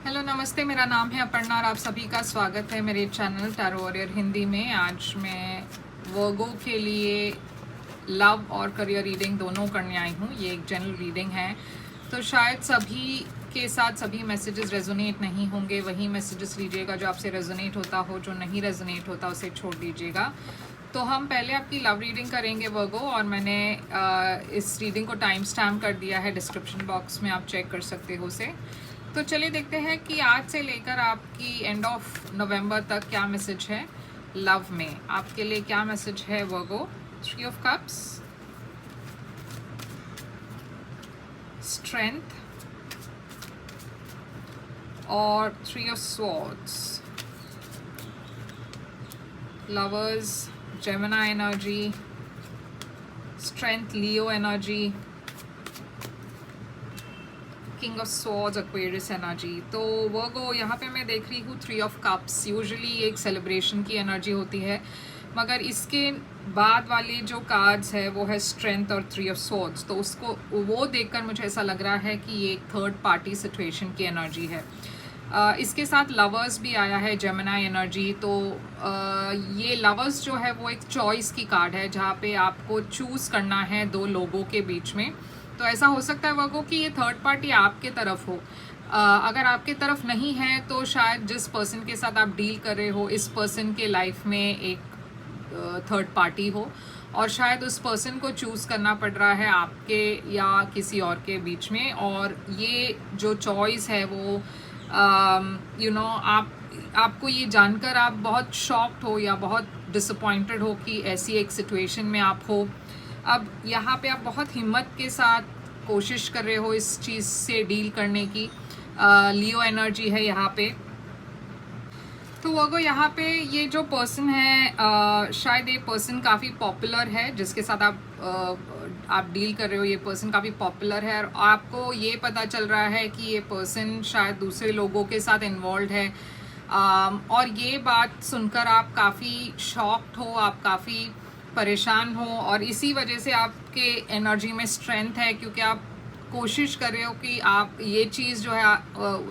Hello नमस्ते, मेरा नाम है अपर्णा और आप सभी का स्वागत है मेरे चैनल टैरो वॉरियर हिंदी में। आज मैं वर्गो के लिए लव और करियर रीडिंग दोनों करने आई हूँ। ये एक जनरल रीडिंग है, तो शायद सभी के साथ सभी मैसेजेस रेजोनेट नहीं होंगे। वही मैसेजेस लीजिएगा जो आपसे रेजोनेट होता हो, जो नहीं रेजोनेट होता उसे छोड़ दीजिएगा। तो हम पहले आपकी लव रीडिंग करेंगे वर्गो, और मैंने इस रीडिंग को टाइम स्टैम्प कर दिया है डिस्क्रिप्शन बॉक्स में, आप चेक कर सकते हो उसे। तो चलिए देखते हैं कि आज से लेकर आपकी एंड ऑफ नवंबर तक क्या मैसेज है लव में, आपके लिए क्या मैसेज है वर्गो। 3 ऑफ कप्स, स्ट्रेंथ और 3 of swords. Lovers Gemini energy, strength Leo energy, king of swords Aquarius energy. तो वर्गो यहाँ पे मैं देख रही हूँ 3 ऑफ कप्स। यूजुअली एक सेलिब्रेशन की एनर्जी होती है, मगर इसके बाद वाले जो कार्ड्स है वो है स्ट्रेंथ और 3 ऑफ स्वॉर्ड्स। तो उसको वो देखकर मुझे ऐसा लग रहा है कि ये एक थर्ड पार्टी सिचुएशन की एनर्जी है। इसके साथ लवर्स भी आया है, जेमिनी एनर्जी। तो ये लवर्स जो है वो एक चॉइस की कार्ड है, जहाँ पे आपको चूज़ करना है दो लोगों के बीच में। तो ऐसा हो सकता है वर्गो कि ये थर्ड पार्टी आपके तरफ हो। अगर आपके तरफ नहीं है तो शायद जिस पर्सन के साथ आप डील कर रहे हो, इस पर्सन के लाइफ में एक थर्ड पार्टी हो, और शायद उस पर्सन को चूज़ करना पड़ रहा है आपके या किसी और के बीच में। और ये जो चॉइस है वो आपको ये जानकर आप बहुत शॉक्ड हो या बहुत डिसअपॉइंटेड हो कि ऐसी एक सिचुएशन में आप हो। अब यहाँ पे आप बहुत हिम्मत के साथ कोशिश कर रहे हो इस चीज़ से डील करने की। लियो एनर्जी है यहाँ पे। तो वो यहाँ पे ये जो पर्सन है, शायद ये पर्सन काफ़ी पॉपुलर है जिसके साथ आप डील कर रहे हो। ये पर्सन काफ़ी पॉपुलर है और आपको ये पता चल रहा है कि ये पर्सन शायद दूसरे लोगों के साथ इन्वॉल्व है। और ये बात सुनकर आप काफ़ी शॉक्ड हो, आप काफ़ी परेशान हो, और इसी वजह से आपके एनर्जी में स्ट्रेंथ है, क्योंकि आप कोशिश कर रहे हो कि आप ये चीज़ जो है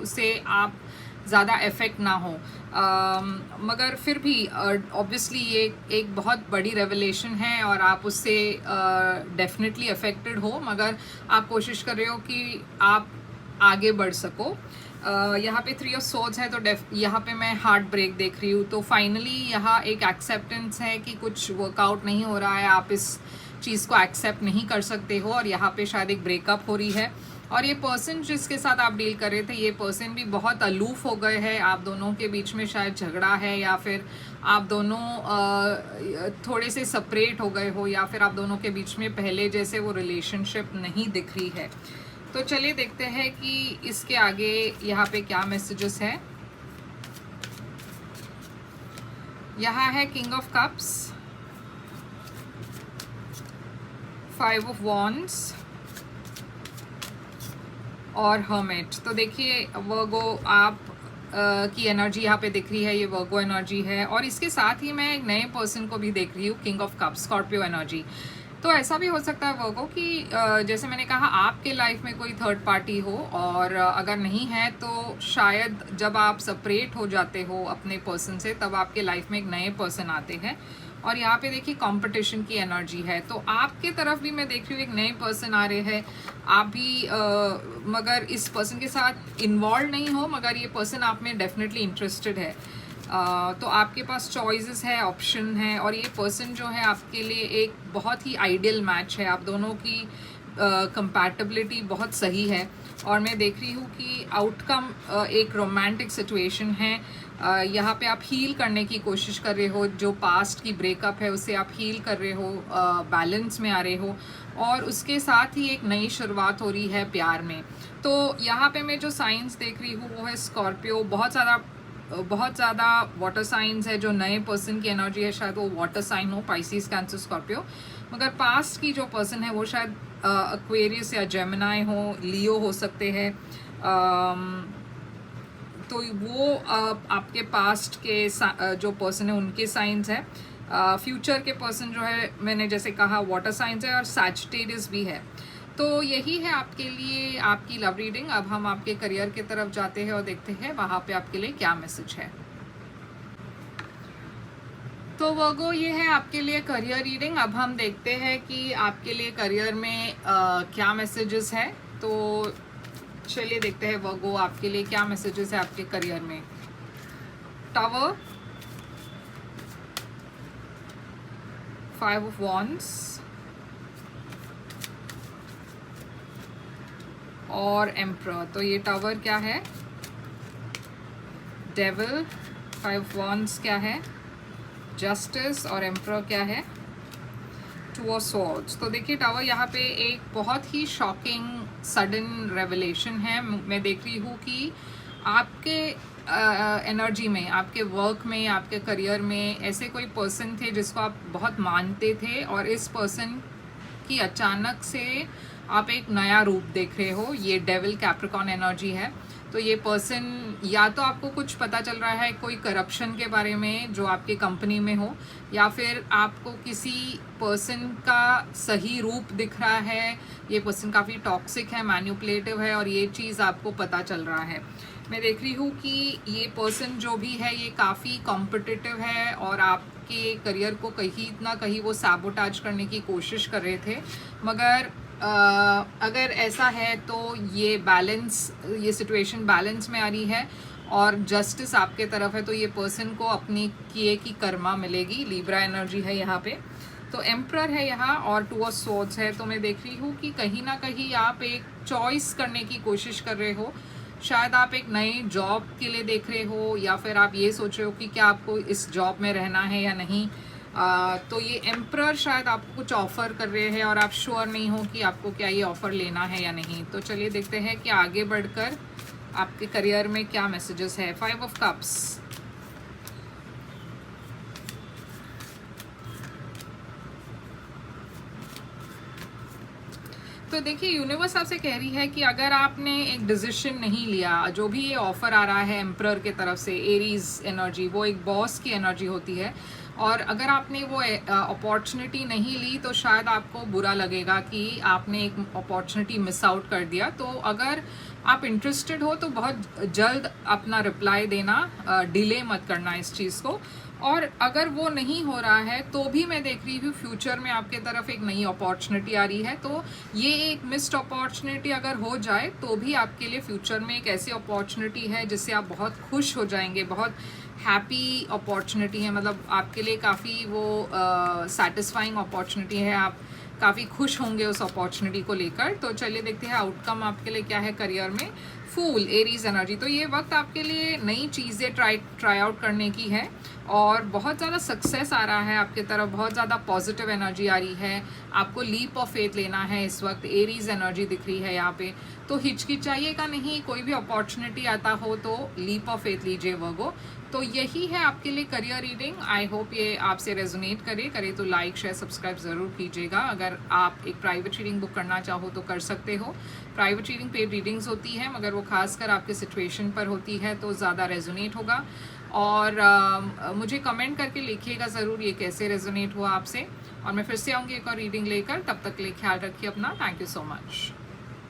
उससे आप ज़्यादा इफ़ेक्ट ना हो। मगर फिर भी ऑब्वियसली ये एक बहुत बड़ी रेवलेशन है और आप उससे डेफिनेटली अफेक्टेड हो, मगर आप कोशिश कर रहे हो कि आप आगे बढ़ सको। यहाँ पे 3 ऑफ स्वॉर्ड्स है, तो यहाँ पे मैं हार्ट ब्रेक देख रही हूँ। तो फाइनली यहाँ एक एक्सेप्टेंस है कि कुछ वर्कआउट नहीं हो रहा है, आप इस चीज़ को एक्सेप्ट नहीं कर सकते हो, और यहाँ पे शायद एक ब्रेकअप हो रही है। और ये पर्सन जिसके साथ आप डील कर रहे थे, ये पर्सन भी बहुत अलूफ हो गए हैं। आप दोनों के बीच में शायद झगड़ा है, या फिर आप दोनों थोड़े से सेपरेट हो गए हो, या फिर आप दोनों के बीच में पहले जैसे वो रिलेशनशिप नहीं दिख रही है। तो चलिए देखते हैं कि इसके आगे यहाँ पे क्या मैसेजेस है। यहाँ है king of cups, 5 of wands और हर्मिट। तो देखिए वर्गो आप की एनर्जी यहाँ पे दिख रही है, ये वर्गो एनर्जी है। और इसके साथ ही मैं एक नए पर्सन को भी देख रही हूँ, king of cups, Scorpio energy. तो ऐसा भी हो सकता है वर्गो कि जैसे मैंने कहा आपके लाइफ में कोई थर्ड पार्टी हो, और अगर नहीं है तो शायद जब आप सेपरेट हो जाते हो अपने पर्सन से, तब आपके लाइफ में एक नए पर्सन आते हैं। और यहाँ पे देखिए कंपटीशन की एनर्जी है, तो आपके तरफ भी मैं देख रही हूँ एक नए पर्सन आ रहे हैं। आप भी मगर इस पर्सन के साथ इन्वॉल्व नहीं हो, मगर ये पर्सन आप में डेफिनेटली इंटरेस्टेड है। तो आपके पास चॉइसेस है, ऑप्शन है, और ये पर्सन जो है आपके लिए एक बहुत ही आइडियल मैच है। आप दोनों की कंपैटिबिलिटी बहुत सही है, और मैं देख रही हूँ कि आउटकम एक रोमांटिक सिचुएशन है। यहाँ पे आप हील करने की कोशिश कर रहे हो, जो पास्ट की ब्रेकअप है उसे आप हील कर रहे हो, बैलेंस में आ रहे हो, और उसके साथ ही एक नई शुरुआत हो रही है प्यार में। तो यहाँ पे मैं जो साइंस देख रही हूँ वो है स्कॉर्पियो, बहुत ज़्यादा वाटर साइंस है। जो नए पर्सन की एनर्जी है शायद वो वाटर साइन हो, पाइसिस, कैंसर, स्कॉर्पियो। मगर पास्ट की जो पर्सन है वो शायद एक्वेरियस या जेमिनी हो, लियो हो सकते हैं। तो वो आपके पास्ट के जो पर्सन है उनके साइंस है। फ्यूचर के पर्सन जो है मैंने जैसे कहा वाटर साइंस है, और सैजिटेरियस भी है। तो यही है आपके लिए आपकी लव रीडिंग। अब हम आपके करियर की तरफ जाते हैं और देखते हैं वहाँ पे आपके लिए क्या मैसेज है। तो वर्गो, ये है आपके लिए करियर रीडिंग। अब हम देखते हैं कि आपके लिए करियर में क्या मैसेजेस है। तो चलिए देखते हैं वर्गो आपके लिए क्या मैसेजेस है आपके करियर में। टावर, 5 ऑफ वॉन्ड्स और एम्परर। तो ये टावर क्या है, डेविल, 5 ऑफ वॉन्ड्स क्या है, जस्टिस और एम्परर क्या है, 2 ऑफ स्वॉर्ड्स। तो देखिए टावर यहाँ पे एक बहुत ही शॉकिंग सडन रेवलेशन है। मैं देख रही हूँ कि आपके एनर्जी में, आपके वर्क में, आपके करियर में ऐसे कोई पर्सन थे जिसको आप बहुत मानते थे और इस पर्सन की अचानक से आप एक नया रूप देख रहे हो। ये डेविल कैप्रिकॉर्न एनर्जी है। तो ये पर्सन, या तो आपको कुछ पता चल रहा है कोई करप्शन के बारे में जो आपकी कंपनी में हो, या फिर आपको किसी पर्सन का सही रूप दिख रहा है। ये पर्सन काफ़ी टॉक्सिक है, मैन्युपुलेटिव है और ये चीज़ आपको पता चल रहा है। मैं देख रही हूँ कि ये पर्सन जो भी है ये काफ़ी कॉम्पिटिटिव है और आपके करियर को कहीं ना कहीं वो सैबोटाज करने की कोशिश कर रहे थे। मगर अगर ऐसा है तो ये बैलेंस, ये सिचुएशन बैलेंस में आ रही है और जस्टिस आपके तरफ है। तो ये पर्सन को अपनी किए की कर्मा मिलेगी। लिब्रा एनर्जी है यहाँ पे। तो एम्परर है यहाँ और 2 ऑफ स्वॉर्ड्स है। तो मैं देख रही हूँ कि कहीं ना कहीं आप एक चॉइस करने की कोशिश कर रहे हो। शायद आप एक नई जॉब के लिए देख रहे हो या फिर आप ये सोच रहे हो कि क्या आपको इस जॉब में रहना है या नहीं। तो ये एम्परर शायद आपको कुछ ऑफ़र कर रहे हैं और आप श्योर नहीं हो कि आपको क्या ये ऑफ़र लेना है या नहीं। तो चलिए देखते हैं कि आगे बढ़कर आपके करियर में क्या मैसेजेस है। 5 ऑफ कप्स, तो देखिए यूनिवर्स आपसे कह रही है कि अगर आपने एक डिसीजन नहीं लिया, जो भी ये ऑफ़र आ रहा है एम्परर के तरफ से, एरीज एनर्जी, वो एक बॉस की एनर्जी होती है, और अगर आपने वो अपॉर्चुनिटी नहीं ली तो शायद आपको बुरा लगेगा कि आपने एक अपॉर्चुनिटी मिस आउट कर दिया। तो अगर आप इंटरेस्टेड हो तो बहुत जल्द अपना रिप्लाई देना, डिले मत करना इस चीज़ को। और अगर वो नहीं हो रहा है तो भी मैं देख रही हूँ फ्यूचर में आपके तरफ एक नई अपॉर्चुनिटी आ रही है। तो ये एक मिस्ड अपॉर्चुनिटी अगर हो जाए तो भी आपके लिए फ्यूचर में एक ऐसी अपॉर्चुनिटी है जिससे आप बहुत खुश हो जाएंगे। बहुत हैप्पी अपॉर्चुनिटी है, मतलब आपके लिए काफ़ी वो सेटिस्फाइंग अपॉर्चुनिटी है। आप काफ़ी खुश होंगे उस अपॉर्चुनिटी को लेकर। तो चलिए देखते हैं आउटकम आपके लिए क्या है करियर में। फूल, एरीज एनर्जी। तो ये वक्त आपके लिए नई चीज़ें ट्राई आउट करने की है और बहुत ज़्यादा सक्सेस आ रहा है आपके तरफ, बहुत ज़्यादा पॉजिटिव एनर्जी आ रही है। आपको लीप ऑफ फेथ लेना है इस वक्त। एरीज एनर्जी दिख रही है यहाँ पे। तो हिचकिचाइएगा नहीं, कोई भी अपॉर्चुनिटी आता हो तो लीप ऑफ फेथ लीजिए वर्गो। तो यही है आपके लिए करियर रीडिंग। आई होप ये आपसे रेजोनेट करे तो लाइक शेयर सब्सक्राइब ज़रूर कीजिएगा। अगर आप एक प्राइवेट रीडिंग बुक करना चाहो तो कर सकते हो। प्राइवेट रीडिंग पेड रीडिंग्स होती है मगर वो खासकर आपके सिचुएशन पर होती है तो ज़्यादा रेजोनेट होगा। और मुझे कमेंट करके लिखिएगा ज़रूर ये कैसे रेजोनेट हुआ आपसे। और मैं फिर से आऊँगी एक और रीडिंग लेकर, तब तक के लिए ख्याल रखिए अपना। Thank you so much.